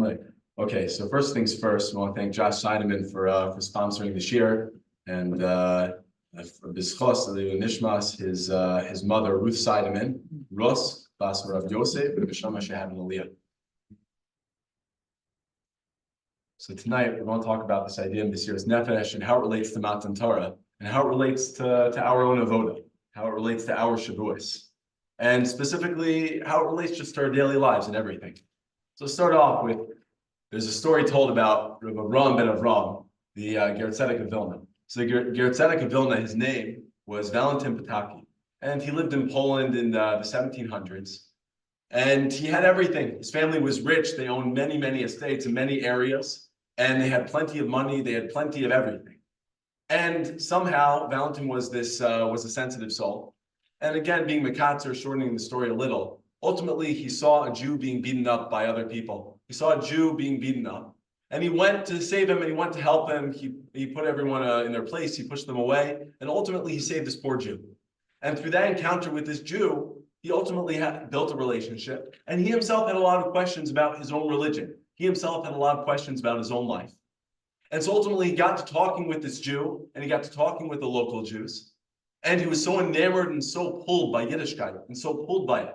Shalom. Okay, so first things first, I want to thank Josh Seideman for sponsoring the Shiur, and B'schos Nishmas, his mother Ruth Seideman, Rus Bas Rav Yosef, and B'Shama Shehad Aliyah. So tonight we're going to talk about this idea of Mesirus Nefesh and how it relates to Matan Torah, and how it relates to our own avoda, how it relates to our Shavuos, and specifically how it relates just to our daily lives and everything. So start off with, there's a story told about Rabbi ben Avram, the Ger Tzedek of Vilna. So the Ger Tzedek of Vilna, his name was Valentin Pataki, and he lived in Poland in the 1700s. And he had everything. His family was rich. They owned many, many estates in many areas, and they had plenty of money. They had plenty of everything. And somehow Valentin was a sensitive soul. And again, being Mekatzer, shortening the story a little, ultimately he saw a Jew being beaten up by other people. He saw a Jew being beaten up, and he went to save him, and he went to help him. He put everyone in their place. He pushed them away, and ultimately he saved this poor Jew. And through that encounter with this Jew, he ultimately built a relationship, and he himself had a lot of questions about his own religion. He himself had a lot of questions about his own life. And so ultimately he got to talking with this Jew, and he got to talking with the local Jews, and he was so enamored and so pulled by Yiddishkeit, and so pulled by it.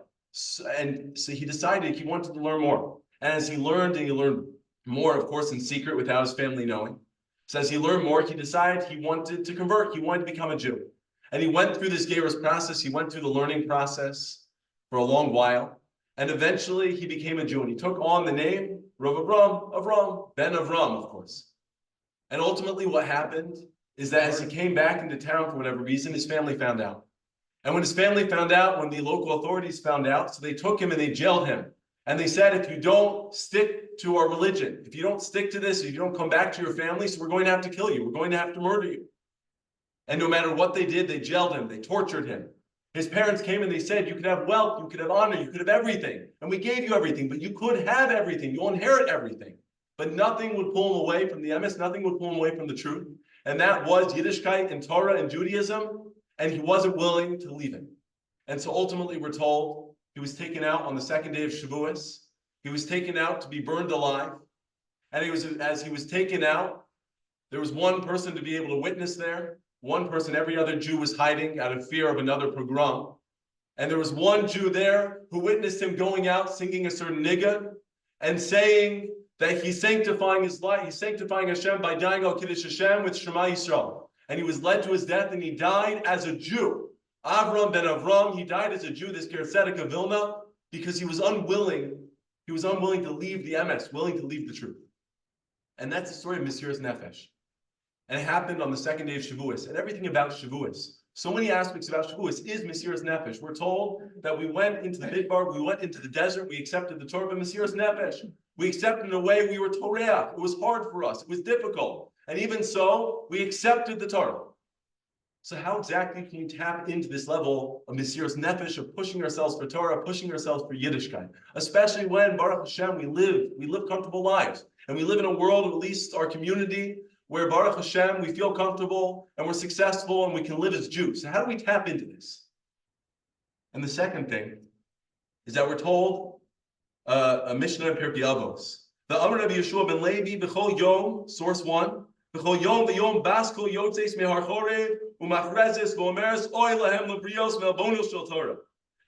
And so he decided he wanted to learn more. And as he learned, and he learned more, of course, in secret without his family knowing. So as he learned more, he decided he wanted to convert. He wanted to become a Jew. And he went through this Gerus process. He went through the learning process for a long while. And eventually he became a Jew. And he took on the name Rav Avram, Ben Avram, of course. And ultimately what happened is that as he came back into town for whatever reason, his family found out. And when his family found out, when the local authorities found out, so they took him and they jailed him. And they said, if you don't stick to our religion, if you don't stick to this, if you don't come back to your family, so we're going to have to kill you. We're going to have to murder you. And no matter what they did, they jailed him. They tortured him. His parents came and they said, you could have wealth, you could have honor, you could have everything. And we gave you everything, but you could have everything. You'll inherit everything. But nothing would pull him away from the emes. Nothing would pull him away from the truth. And that was Yiddishkeit and Torah and Judaism. And he wasn't willing to leave it. And so ultimately we're told he was taken out on the second day of Shavuos. He was taken out to be burned alive. And as he was taken out, there was one person to be able to witness there. One person, every other Jew was hiding out of fear of another pogrom. And there was one Jew there who witnessed him going out, singing a certain niggun, and saying that he's sanctifying his life, he's sanctifying Hashem by dying al Kiddush Hashem with Shema Yisrael. And he was led to his death, and he died as a Jew. Avram ben Avram, he died as a Jew, this Ger Tzedek of Vilna, because he was unwilling to leave the emes, willing to leave the truth. And that's the story of Mesirus Nefesh. And it happened on the second day of Shavuos. And everything about Shavuos, so many aspects about Shavuos is Mesirus Nefesh. We're told that we went into the Midbar, we went into the desert, we accepted the Torah, but Mesirus Nefesh. We accepted in a way we were Torah. It was hard for us. It was difficult. And even so, we accepted the Torah. So how exactly can we tap into this level of Mesirus Nefesh, of pushing ourselves for Torah, pushing ourselves for Yiddishkeit? Especially when, Baruch Hashem, we live comfortable lives. And we live in a world, at least our community, where Baruch Hashem, we feel comfortable and we're successful and we can live as Jews. So how do we tap into this? And the second thing is that we're told a Mishnah in Pirkei Avos. The Amar Rabbi Yeshua ben Levi, B'chol Yom, source 1, B'chol Yom v'Yom Baskol Yotzeis Mehar Chorev U'Machrezes V'Omeres Oy Lahem L'Brios Ve'Albonos Shel Torah.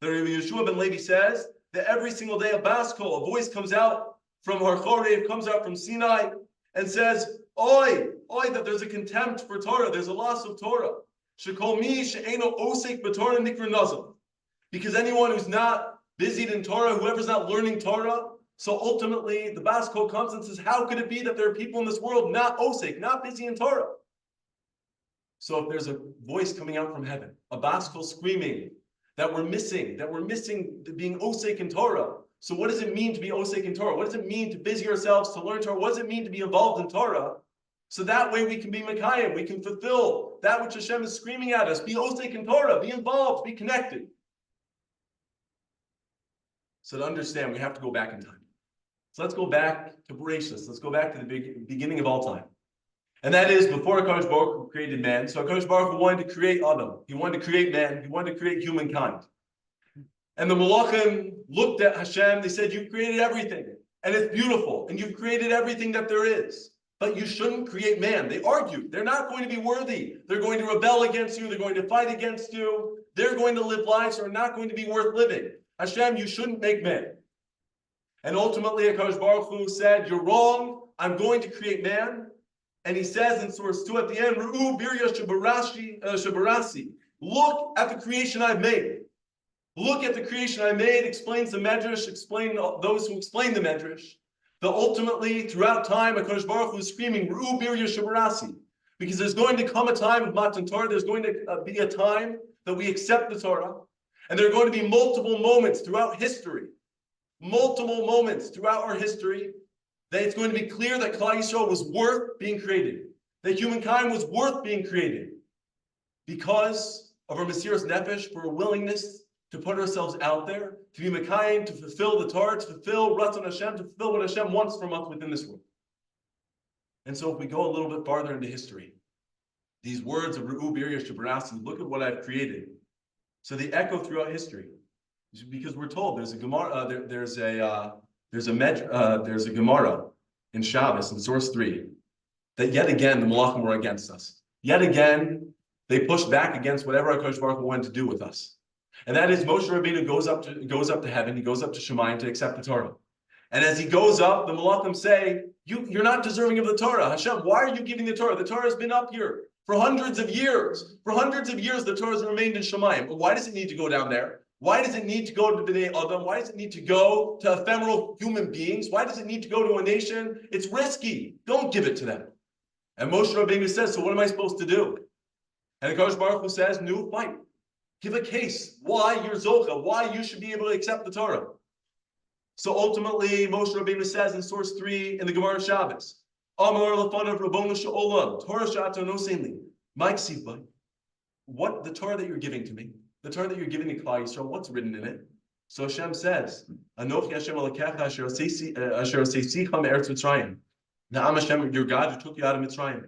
The Rabbi Yeshua ben Levi says that every single day a Baskol, a voice comes out from Har Chorev, comes out from Sinai, and says, Oy, that there's a contempt for Torah, there's a loss of Torah. Shekol mi she'eno osek b'Torah nikra nazal. Because anyone who's not busied in Torah, whoever's not learning Torah, so ultimately the Baskol comes and says, how could it be that there are people in this world not osek, not busy in Torah? So if there's a voice coming out from heaven, a Baskol screaming that we're missing being osek in Torah. So what does it mean to be osek in Torah? What does it mean to busy ourselves to learn Torah? What does it mean to be involved in Torah? So that way we can be Mekayim, we can fulfill that which Hashem is screaming at us. Be osek in Torah, be involved, be connected. So to understand, we have to go back in time. So let's go back to Bereshis. Let's go back to the beginning of all time. And that is before HaKadosh Baruch Hu created man. So HaKadosh Baruch Hu wanted to create Adam. He wanted to create man. He wanted to create humankind. And the Malachim looked at Hashem. They said, you've created everything. and it's beautiful, and you've created everything that there is. But you shouldn't create man. They argue. They're not going to be worthy. They're going to rebel against you. They're going to fight against you. They're going to live lives that are not going to be worth living. Hashem, you shouldn't make man. And ultimately, HaKadosh Baruch Hu said, you're wrong. I'm going to create man. And he says in source 2 at the end, Ru'u birya shabarasi. Look at the creation I've made. Look at the creation I made, explains the Medrash, explain those who explain the Medrash. That ultimately, throughout time, HaKadosh Baruch Hu is screaming, Ru'u birya shabarasi. Because there's going to come a time of Matan Torah, there's going to be a time that we accept the Torah. And there are going to be multiple moments throughout history, that it's going to be clear that Klal Yisrael was worth being created, that humankind was worth being created because of our Mesirus Nefesh, for a willingness to put ourselves out there, to be Mekayim, to fulfill the Torah, to fulfill Ratzon Hashem, to fulfill what Hashem wants from us within this world. And so if we go a little bit farther into history, these words of Ru'u birya shabarasi, look at what I've created. So they echo throughout history, because we're told there's a Gemara, there's a Gemara in Shabbos in source 3 that yet again the Malachim were against us. Yet again they pushed back against whatever HaKadosh Baruch Hu wanted to do with us, and that is Moshe Rabbeinu goes up to heaven. He goes up to Shemayim to accept the Torah, and as he goes up, the Malachim say, "You're not deserving of the Torah, Hashem. Why are you giving the Torah? The Torah has been up here for hundreds of years. For hundreds of years, the Torah has remained in Shemayim. Why does it need to go down there? Why does it need to go to Bnei Adam? Why does it need to go to ephemeral human beings? Why does it need to go to a nation? It's risky. Don't give it to them." And Moshe Rabbeinu says, so what am I supposed to do? And the HaKadosh Baruch Hu says, no, fine. Give a case. Why you're Zocha. Why you should be able to accept the Torah. So ultimately, Moshe Rabbeinu says in source 3 in the Gemara Shabbos, Amar lefanav Rabbonu she'olam, Torah she'ata noseinli. Mike Siva, what the Torah that you're giving to me, the Torah that you're giving to Klal Yisrael, what's written in it? So Hashem says, Anochi Hashem Elokecha asher oseicha me'eretz Mitzrayim. Na'am Hashem, your God who took you out of Mitzrayim.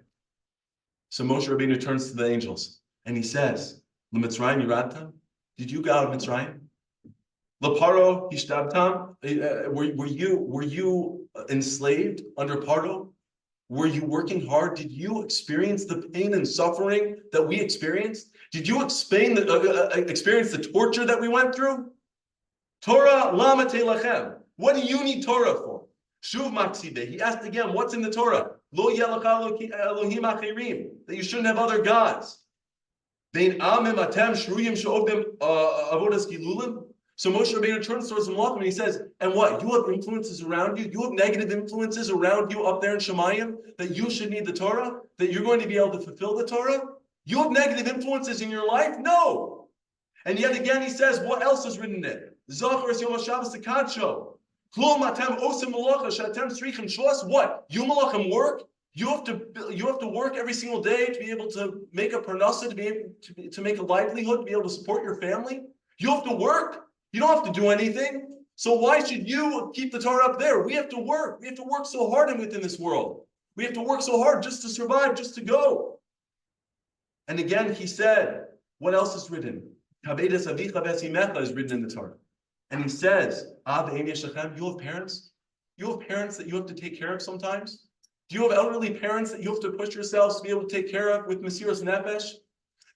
So Moshe Rabbeinu turns to the angels and he says, L'Mitzrayim yiradtam? Did you go out of Mitzrayim? L'Paro hishtabtam? Were you enslaved under Paro? Were you working hard? Did you experience the pain and suffering that we experienced? Did you experience the torture that we went through? Torah lama telachem. What do you need Torah for? Shuv maksibe. He asked again, what's in the Torah? Lo yelacha Elohim achirim. That you shouldn't have other gods. Bein amim atem shruyim she'ovdim avodas gilulim. So Moshe Rabbeinu turns towards the Malachim and he says, and what? You have influences around you? You have negative influences around you up there in Shemayim that you should need the Torah? That you're going to be able to fulfill the Torah? You have negative influences in your life? No. And yet again he says, what else is written in it? Zachar es Yom HaShabbos Tekadsho. Klum atem osim malacha shatem tzrichim shos. What? You malachim work? You have to work every single day to be able to make a parnasa, to be able to make a livelihood, to be able to support your family. You have to work. You don't have to do anything. So why should you keep the Torah up there? We have to work. We have to work so hard within this world. We have to work so hard just to survive, just to go. And again, he said, what else is written? Kabedes avicha v'esimecha is written in the Torah. And he says, you have parents? You have parents that you have to take care of sometimes? Do you have elderly parents that you have to push yourselves to be able to take care of with Mesirus Nefesh?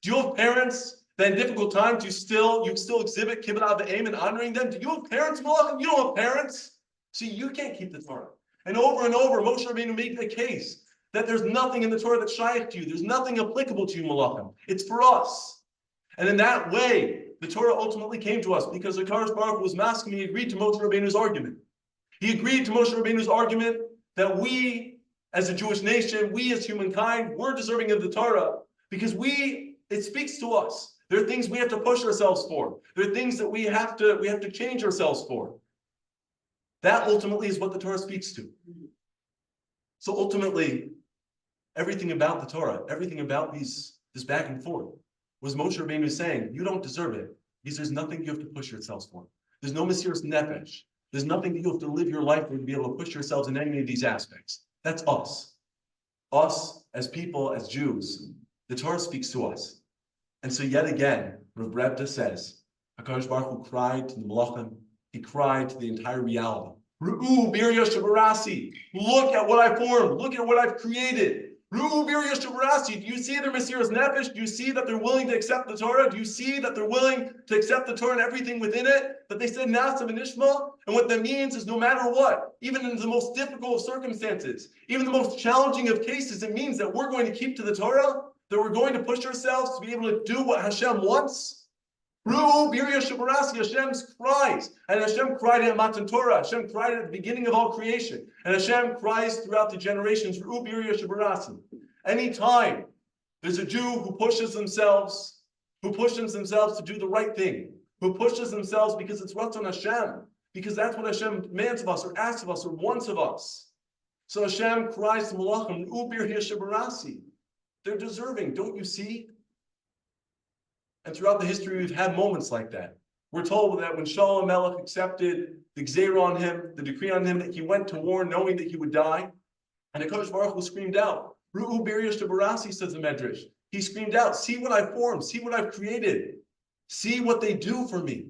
Do you have parents that in difficult times you still exhibit kibbut av'aim and honoring them? Do you have parents, Malachim? You don't have parents. See, you can't keep the Torah. And over, Moshe Rabbeinu made a case that there's nothing in the Torah that's shaykh to you. There's nothing applicable to you, Malachim. It's for us. And in that way, the Torah ultimately came to us because the HaKadosh Baruch Hu was masking. He agreed to Moshe Rabbeinu's argument. He agreed to Moshe Rabbeinu's argument that we, as a Jewish nation, we as humankind, we're deserving of the Torah because it speaks to us. There are things we have to push ourselves for. There are things that we have to change ourselves for. That ultimately is what the Torah speaks to. So ultimately, everything about the Torah, everything about this back and forth, was Moshe Rabbeinu saying, you don't deserve it because there's nothing you have to push yourselves for. There's no Mesirus Nefesh. There's nothing that you have to live your life for to be able to push yourselves in any of these aspects. That's us. Us as people, as Jews. The Torah speaks to us. And so yet again, Rav says, HaKadosh Baruch Hu cried to the Malachim. He cried to the entire reality. Ru'u birya shabarasi. Look at what I formed. Look at what I've created. Ru'u birya shabarasi. Do you see their Mesirus Nefesh? Do you see that they're willing to accept the Torah? Do you see that they're willing to accept the Torah and everything within it? That they said Nasav and Ishma? And what that means is no matter what, even in the most difficult of circumstances, even the most challenging of cases, it means that we're going to keep to the Torah, that we're going to push ourselves to be able to do what Hashem wants. Ru'u birya shabarasi, Hashem's cries. And Hashem cried at Matan Torah. Hashem cried at the beginning of all creation. And Hashem cries throughout the generations, Ru'u birya shabarasi. Anytime there's a Jew who pushes themselves to do the right thing, who pushes themselves because it's Ratzon Hashem, because that's what Hashem demands of us, or asks of us, or wants of us. So Hashem cries to Malachim, Ru'u birya shabarasi. They're deserving, don't you see? And throughout the history, we've had moments like that. We're told that when Shaul HaMelech accepted the Gzeira on him, the decree on him, that he went to war knowing that he would die, and HaKadosh Baruch Hu screamed out, Ru'u birya shabarasi, says the Medrash. He screamed out, see what I've formed, see what I've created, see what they do for me,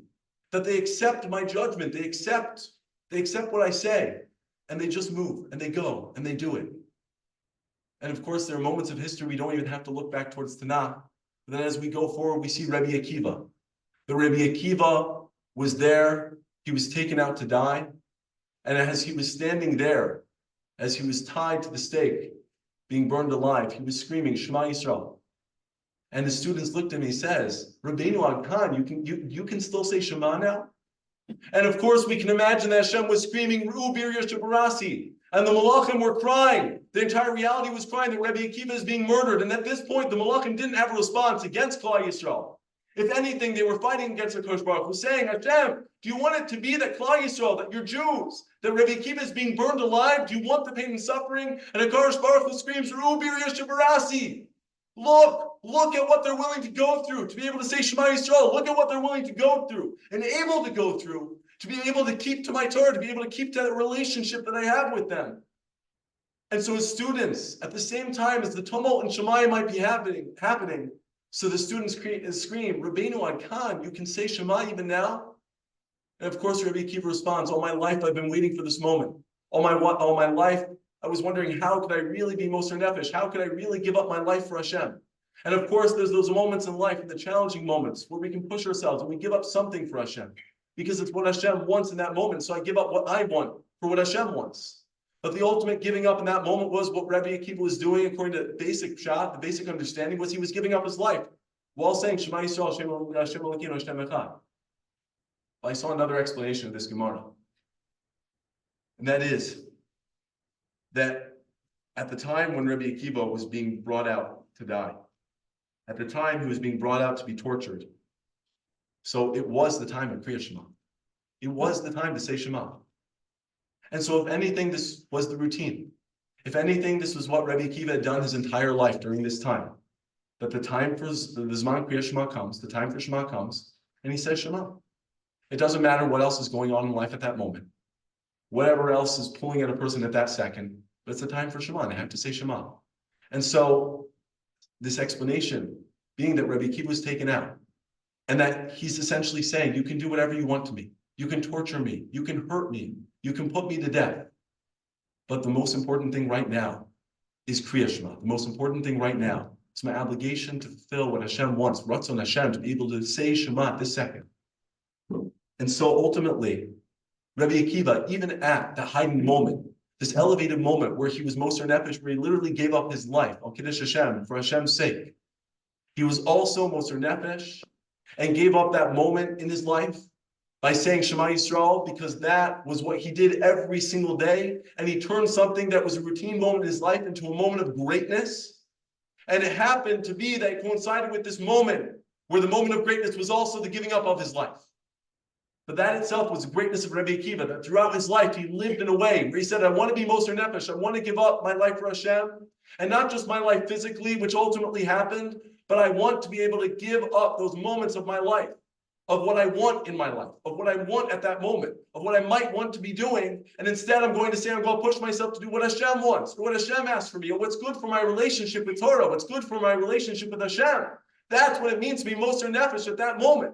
that they accept my judgment, they accept what I say, and they just move, and they go, and they do it. And of course, there are moments of history we don't even have to look back towards Tanakh. But then as we go forward, we see Rabbi Akiva. The Rabbi Akiva was there. He was taken out to die. And as he was standing there, as he was tied to the stake, being burned alive, he was screaming, Shema Yisrael. And the students looked at him and he says, Rabbeinu Khan, you can still say Shema now? And of course, we can imagine that Hashem was screaming, Ru'u birya shabarasi. And the Malachim were crying. The entire reality was crying that Rabbi Akiva is being murdered. And at this point, the Malachim didn't have a response against Klal Yisrael. If anything, they were fighting against the HaKadosh Baruch Hu, saying, Hashem, do you want it to be that Klal Yisrael, that you're Jews, that Rabbi Akiva is being burned alive? Do you want the pain and suffering? And the HaKadosh Baruch Hu screams, Ru'u birya shabarasi. Look at what they're willing to go through to be able to say Shema Yisrael. Look at what they're willing to go through and able to go through to be able to keep to my Torah, to be able to keep to that relationship that I have with them. And so as students, at the same time as the tumult in Shemayim might be happening, so the students scream, Rabbeinu Khan, you can say Shema even now? And of course, Rabbi Akiva responds, all my life I've been waiting for this moment. All my life I was wondering, how could I really be Moser Nefesh? How could I really give up my life for Hashem? And of course, there's those moments in life, the challenging moments, where we can push ourselves and we give up something for Hashem, because it's what Hashem wants in that moment. So I give up what I want for what Hashem wants. But the ultimate giving up in that moment was what Rabbi Akiva was doing, according to the basic shot, the basic understanding, was he was giving up his life while saying Shema Yisrael, Hashem Elokeinu, Hashem Echad. I saw another explanation of this Gemara, and that is that at the time when Rabbi Akiva was being brought out to die, at the time he was being brought out to be tortured, so it was the time of Kriya Shema. It was the time to say Shema. And so if anything, this was the routine. If anything, this was what Rabbi Akiva had done his entire life during this time. That the time for the Zman Kriya Shema comes, the time for Shema comes, and he says Shema. It doesn't matter what else is going on in life at that moment. Whatever else is pulling at a person at that second, but it's the time for Shema, and I have to say Shema. And so this explanation being that Rabbi Akiva was taken out, and that he's essentially saying, you can do whatever you want to me. You can torture me. You can hurt me. You can put me to death. But the most important thing right now is Kriya Shema. The most important thing right now is my obligation to fulfill what Hashem wants, Ratzon Hashem, to be able to say Shema this second. And so ultimately, Rabbi Akiva, even at the heightened moment, this elevated moment where he was Moser Nefesh, where he literally gave up his life, Al Kiddush Hashem, for Hashem's sake, he was also Moser Nefesh and gave up that moment in his life by saying Shema Yisrael, because that was what he did every single day. And he turned something that was a routine moment in his life into a moment of greatness. And it happened to be that it coincided with this moment where the moment of greatness was also the giving up of his life. But that itself was the greatness of Rabbi Akiva, that throughout his life, he lived in a way where he said, I want to be Moser Nefesh, I want to give up my life for Hashem, and not just my life physically, which ultimately happened, but I want to be able to give up those moments of my life, of what I want in my life, of what I want at that moment, of what I might want to be doing, and instead I'm going to say, I'm going to push myself to do what Hashem wants, or what Hashem asks for me, or what's good for my relationship with Torah, what's good for my relationship with Hashem. That's what it means to be Moser Nefesh at that moment.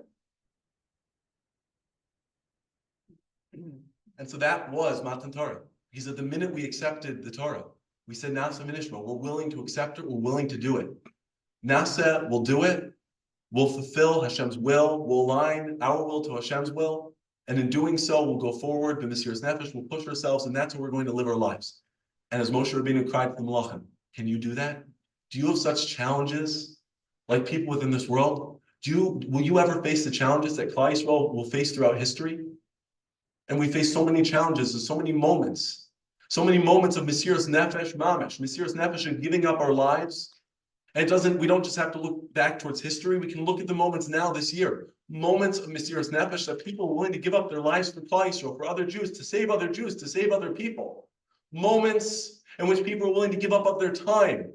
And so that was Matan Torah. Because at the minute we accepted the Torah, we said, Nasa Minishma, we're willing to accept it, we're willing to do it. Nasa will do it, we'll fulfill Hashem's will, we'll align our will to Hashem's will, and in doing so, we'll go forward, the Mesirus Nefesh, we'll push ourselves, and that's how we're going to live our lives. And as Moshe Rabbeinu cried to the Malachim, can you do that? Do you have such challenges like people within this world? Will you ever face the challenges that Klal Yisrael will face throughout history? And we face so many challenges and so many moments of Mesirus Nefesh, Mamish, Mesirus Nefesh, and giving up our lives. And we don't just have to look back towards history, we can look at the moments now this year. Moments of Mesirus Nefesh that people are willing to give up their lives for Klal Yisrael, for other Jews, to save other Jews, to save other people. Moments in which people are willing to give up of their time,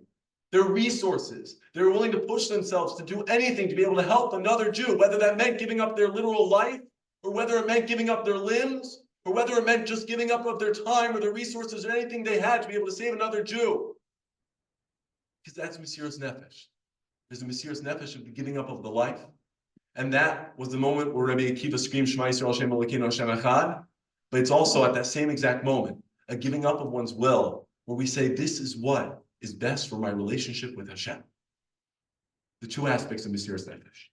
their resources. They're willing to push themselves to do anything to be able to help another Jew, whether that meant giving up their literal life, or whether it meant giving up their limbs, or whether it meant just giving up of their time or their resources or anything they had to be able to save another Jew. Because that's Mesirus Nefesh. There's a Mesirus Nefesh of the giving up of the life. And that was the moment where Rabbi Akiva screamed, Shema Yisrael Hashem Elokeinu Hashem Echad. But it's also at that same exact moment, a giving up of one's will, where we say, this is what is best for my relationship with Hashem. The two aspects of Mesirus Nefesh.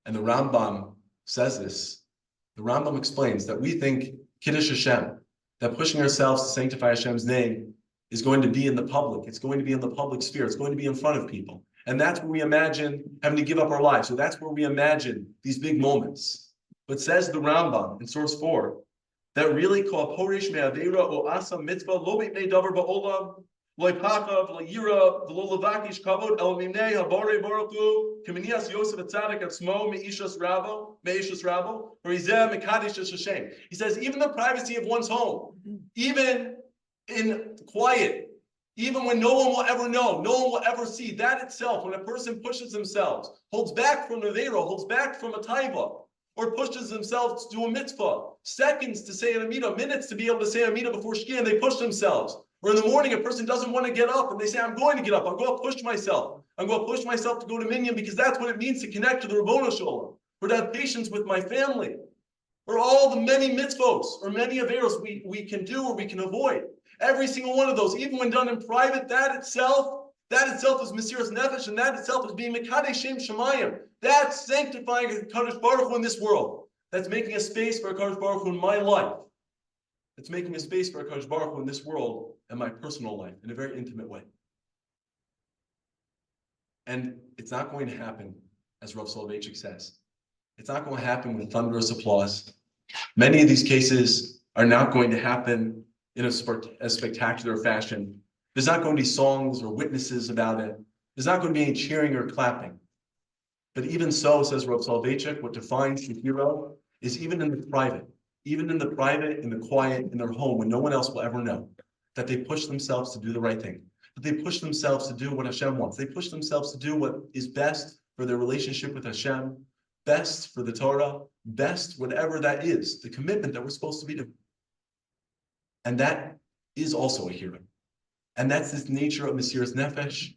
And the Rambam says this. The Rambam explains that we think Kiddush Hashem, that pushing ourselves to sanctify Hashem's name is going to be in the public. It's going to be in the public sphere. It's going to be in front of people. And that's where we imagine having to give up our lives. So that's where we imagine these big moments. But says the Rambam in source 4, that really called Porish Me'avera o Asa Mitzvah Lo Be'nei Davar Ba'olam Lo Pachav Lo Yira V'Lo Levakish Kavod El Mimnei Habore Baruch Hu K'minias Yosef Atzadik Atzmo Me'ishas Rabo or Izeh Mekadesh Hashem. He says even the privacy of one's home, even in quiet, even when no one will ever know, no one will ever see, that itself, when a person pushes themselves, holds back from Nevera, holds back from a taiva, or pushes themselves to do a mitzvah, seconds to say an amida, minutes to be able to say an amida before Shkia, they push themselves. Or in the morning, a person doesn't want to get up, and they say, I'm going to get up, I'm going to push myself. I'm going to push myself to go to Minyan, because that's what it means to connect to the Rabbonu Shalom, or to have patience with my family, or all the many mitzvos, or many averos we can do or we can avoid. Every single one of those, even when done in private, that itself is Mesirus Nefesh, and that itself is being Mekadesh Shem Shemayim. That's sanctifying HaKadosh Baruch Hu in this world. That's making a space for HaKadosh Baruch Hu in my life. That's making a space for HaKadosh Baruch Hu in this world and my personal life in a very intimate way. And it's not going to happen, as Rav Soloveitchik says. It's not going to happen with thunderous applause. Many of these cases are not going to happen in a spectacular fashion. There's not going to be songs or witnesses about it. There's not going to be any cheering or clapping. But even so, says Rav Soloveitchik, what defines the hero is even in the private, in the quiet, in their home, when no one else will ever know, that they push themselves to do the right thing, that they push themselves to do what Hashem wants. They push themselves to do what is best for their relationship with Hashem, best for the Torah, best whatever that is, the commitment that we're supposed to be doing. And that is also a hero. And that's this nature of Mesirus Nefesh.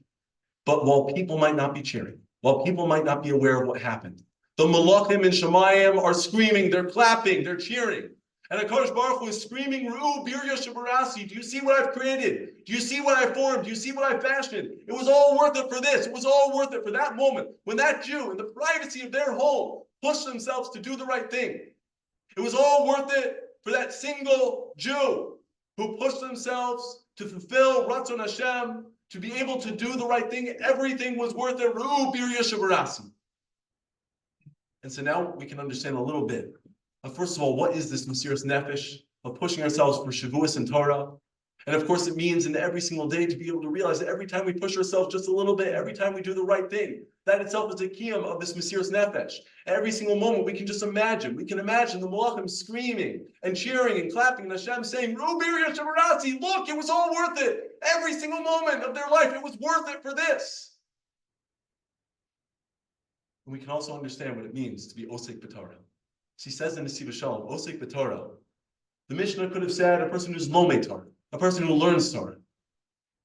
But while people might not be cheering, while people might not be aware of what happened, the Malachim and Shemayim are screaming, they're clapping, they're cheering. And HaKadosh Baruch Hu is screaming, Ru'u Birya Shabarasi, do you see what I've created? Do you see what I formed? Do you see what I fashioned? It was all worth it for this. It was all worth it for that moment when that Jew, in the privacy of their home, pushed themselves to do the right thing. It was all worth it for that single Jew who pushed themselves to fulfill Ratzon Hashem, to be able to do the right thing. Everything was worth it. Ru'u Birya Shabarasi. And so now we can understand a little bit. First of all, what is this Mesirus Nefesh of pushing ourselves for Shavuos and Torah? And of course, it means in every single day to be able to realize that every time we push ourselves just a little bit, every time we do the right thing, that itself is a kiyum of this Mesirus Nefesh. Every single moment, we can just imagine. We can imagine the Malachim screaming and cheering and clapping, and Hashem saying, Ru'u Birya Shabarasi, look, it was all worth it. Every single moment of their life, it was worth it for this. And we can also understand what it means to be Osek B'Torah. He says in the Siva Shalom, Osek B'Torah. The Mishnah could have said a person who's Lomei Torah, a person who learns Torah.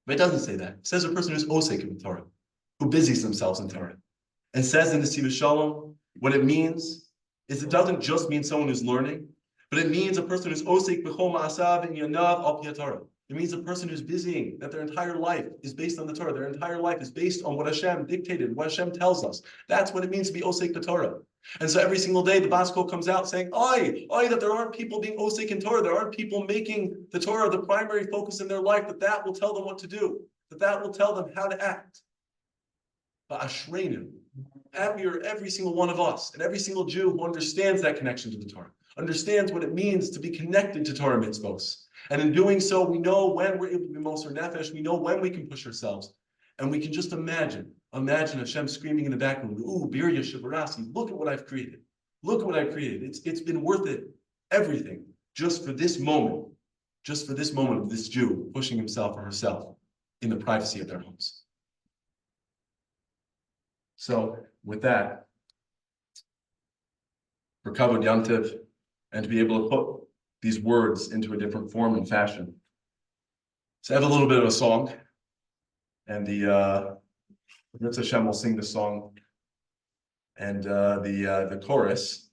But it doesn't say that. It says a person who's Osek B'Torah, who busies themselves in Torah. And says in the Siva Shalom, what it means is it doesn't just mean someone who's learning, but it means a person who's osik b'chol ma'asav and yanav al pi Torah. It means a person who's busying, that their entire life is based on the Torah. Their entire life is based on what Hashem dictated, what Hashem tells us. That's what it means to be osik b'Torah. And so every single day, the Bas Kol comes out saying, oi, that there aren't people being osik in Torah. There aren't people making the Torah the primary focus in their life, that will tell them what to do, that will tell them how to act. But Ashreinu, happier every single one of us, and every single Jew who understands that connection to the Torah, understands what it means to be connected to Torah mitzvos. And in doing so, we know when we're able to be Moser Nefesh, we know when we can push ourselves. And we can just imagine Hashem screaming in the background, ooh, Birya Shabarasi, look at what I've created. Look at what I've created. It's been worth it, everything, just for this moment of this Jew pushing himself or herself in the privacy of their homes. So with that, for Kavod Yom Tov, and to be able to put these words into a different form and fashion. So I have a little bit of a song, and the Ritz Hashem will sing the song, and the chorus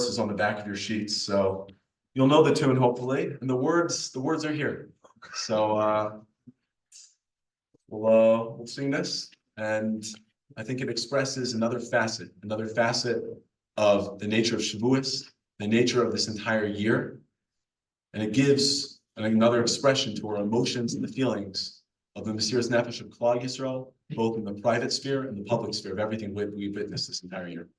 is on the back of your sheets, so you'll know the tune hopefully, and the words are here. So we'll sing this, and I think it expresses another facet of the nature of Shavuos, the nature of this entire year. And it gives another expression to our emotions and the feelings of the Mesirus Nefesh of Klal Yisrael, both in the private sphere and the public sphere of everything we've witnessed this entire year.